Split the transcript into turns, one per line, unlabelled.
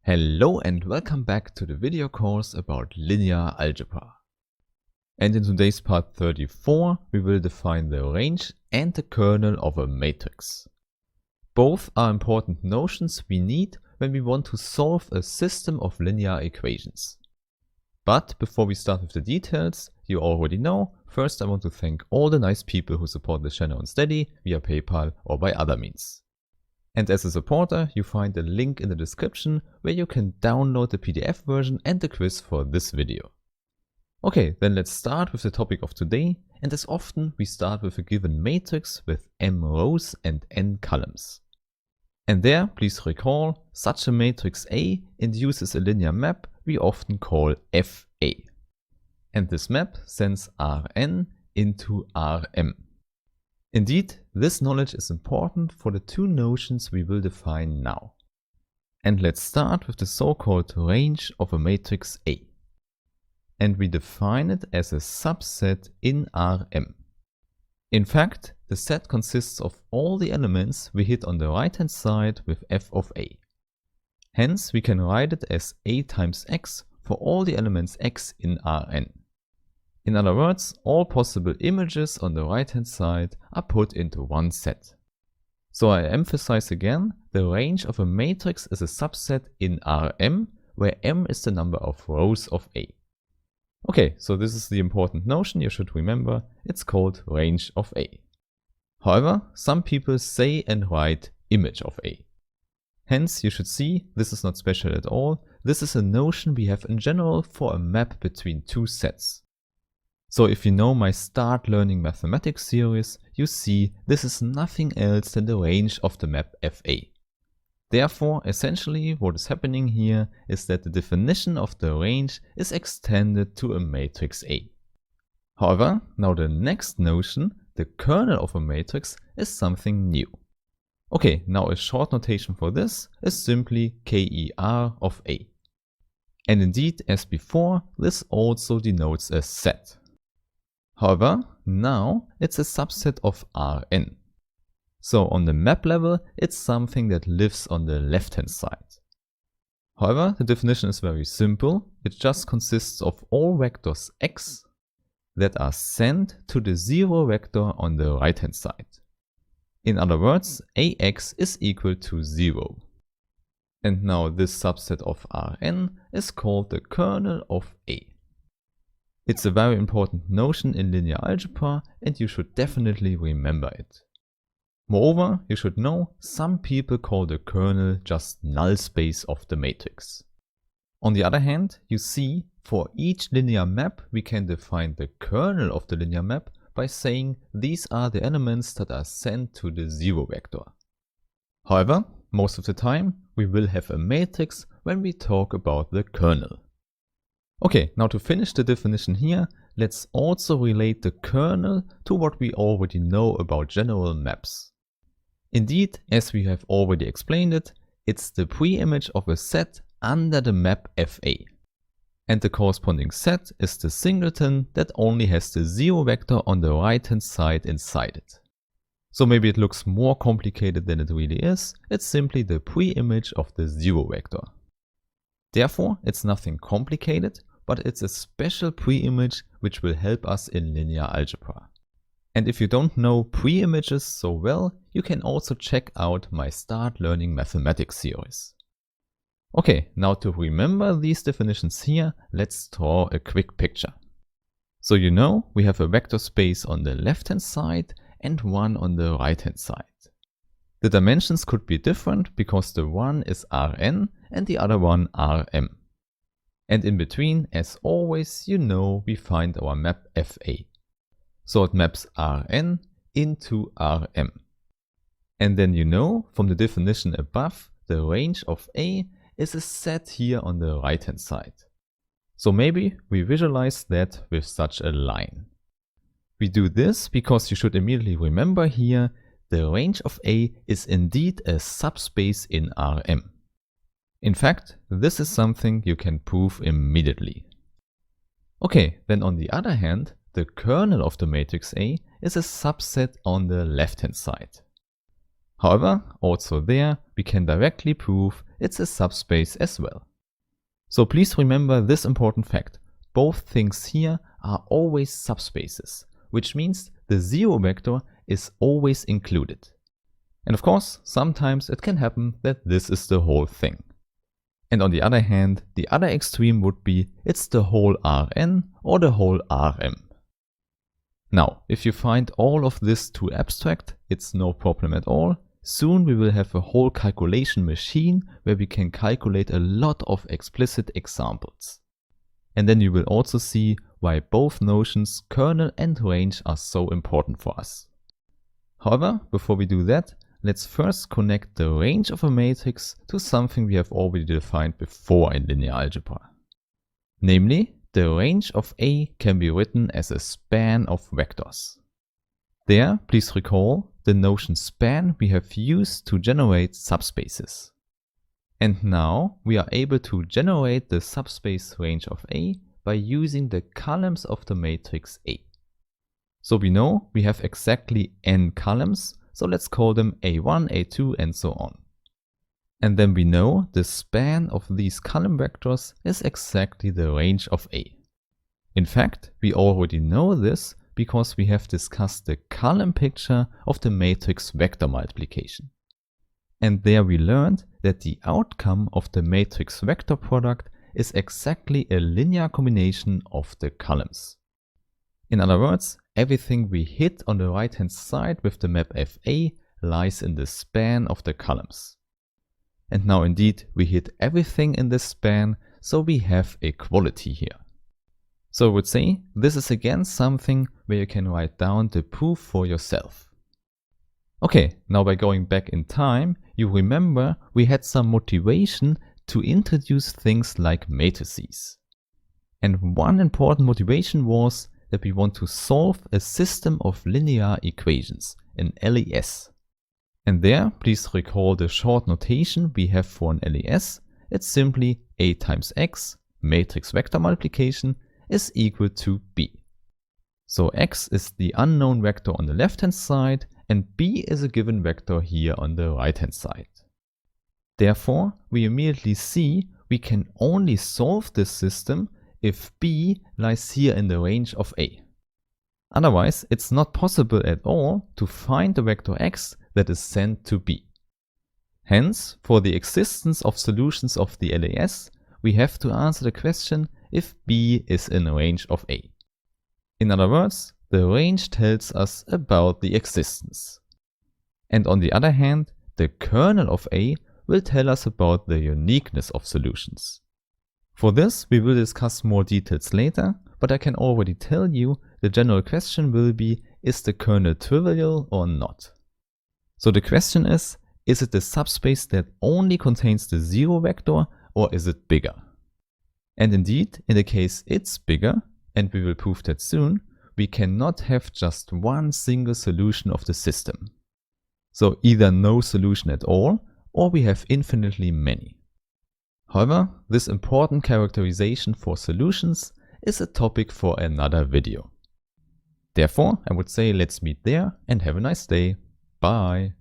Hello and welcome back to the video course about linear algebra. And in today's part 34, we will define the range and the kernel of a matrix. Both are important notions we need when we want to solve a system of linear equations. But before we start with the details, you already know, first I want to thank all the nice people who support this channel on Steady via PayPal or by other means. And as a supporter, you find a link in the description where you can download the PDF version and the quiz for this video. Okay, then let's start with the topic of today, and as often we start with a given matrix with m rows and n columns. And there, please recall, such a matrix A induces a linear map we often call FA. And this map sends Rn into Rm. Indeed, this knowledge is important for the two notions we will define now. And let's start with the so-called range of a matrix A. And we define it as a subset in Rm. In fact, the set consists of all the elements we hit on the right-hand side with f of A. Hence, we can write it as A times x for all the elements x in Rn. In other words, all possible images on the right-hand side are put into one set. So I emphasize again, the range of a matrix is a subset in Rm, where m is the number of rows of A. Okay, so this is the important notion you should remember, it's called range of A. However, some people say and write image of A. Hence, you should see, this is not special at all, this is a notion we have in general for a map between two sets. So if you know my Start Learning Mathematics series, you see this is nothing else than the range of the map FA. Therefore, essentially what is happening here is that the definition of the range is extended to a matrix A. However, now the next notion, the kernel of a matrix, is something new. Okay, now a short notation for this is simply KER of A. And indeed, as before, this also denotes a set. However, now it's a subset of Rn. So on the map level, it's something that lives on the left-hand side. However, the definition is very simple. It just consists of all vectors x that are sent to the zero vector on the right-hand side. In other words, Ax is equal to 0. And now this subset of Rn is called the kernel of A. It's a very important notion in linear algebra and you should definitely remember it. Moreover, you should know some people call the kernel just null space of the matrix. On the other hand, you see, for each linear map we can define the kernel of the linear map by saying these are the elements that are sent to the zero vector. However, most of the time we will have a matrix when we talk about the kernel. Okay, now to finish the definition here, let's also relate the kernel to what we already know about general maps. Indeed, as we have already explained it, it's the preimage of a set under the map FA. And the corresponding set is the singleton that only has the zero vector on the right-hand side inside it. So maybe it looks more complicated than it really is, it's simply the preimage of the zero vector. Therefore, it's nothing complicated, but it's a special preimage which will help us in linear algebra. And if you don't know preimages so well, you can also check out my Start Learning Mathematics series. Okay, now to remember these definitions here, let's draw a quick picture. So you know we have a vector space on the left-hand side and one on the right-hand side. The dimensions could be different because the one is Rn and the other one Rm. And in between, as always, you know we find our map FA. So it maps Rn into Rm. And then you know from the definition above, the range of A is a set here on the right hand side. So maybe we visualize that with such a line. We do this because you should immediately remember here, the range of A is indeed a subspace in Rm. In fact, this is something you can prove immediately. Okay, then on the other hand, the kernel of the matrix A is a subset on the left-hand side. However, also there we can directly prove it's a subspace as well. So please remember this important fact. Both things here are always subspaces, which means the zero vector is always included. And of course, sometimes it can happen that this is the whole thing. And on the other hand, the other extreme would be it's the whole Rn or the whole Rm. Now, if you find all of this too abstract, it's no problem at all. Soon we will have a whole calculation machine where we can calculate a lot of explicit examples. And then you will also see why both notions, kernel and range, are so important for us. However, before we do that, let's first connect the range of a matrix to something we have already defined before in linear algebra. Namely, the range of A can be written as a span of vectors. There, please recall the notion span we have used to generate subspaces. And now we are able to generate the subspace range of A by using the columns of the matrix A. So we know we have exactly n columns, so let's call them A1, A2 and so on. And then we know the span of these column vectors is exactly the range of A. In fact, we already know this because we have discussed the column picture of the matrix vector multiplication. And there we learned that the outcome of the matrix vector product is exactly a linear combination of the columns. In other words, everything we hit on the right hand side with the map FA lies in the span of the columns. And now indeed we hit everything in this span, so we have equality here. So I would say this is again something where you can write down the proof for yourself. Okay, now by going back in time, you remember we had some motivation to introduce things like matrices. And one important motivation was that we want to solve a system of linear equations, an LES. And there, please recall the short notation we have for an LES. It's simply A times X, matrix vector multiplication, is equal to B. So X is the unknown vector on the left hand side and B is a given vector here on the right hand side. Therefore, we immediately see we can only solve this system if B lies here in the range of A. Otherwise, it's not possible at all to find the vector X that is sent to B. Hence, for the existence of solutions of the LES, we have to answer the question if B is in a range of A. In other words, the range tells us about the existence. And on the other hand, the kernel of A will tell us about the uniqueness of solutions. For this, we will discuss more details later, but I can already tell you the general question will be, is the kernel trivial or not? So the question is it the subspace that only contains the zero vector or is it bigger? And indeed, in the case it's bigger, and we will prove that soon, we cannot have just one single solution of the system. So either no solution at all, or we have infinitely many. However, this important characterization for solutions is a topic for another video. Therefore, I would say let's meet there and have a nice day. Bye.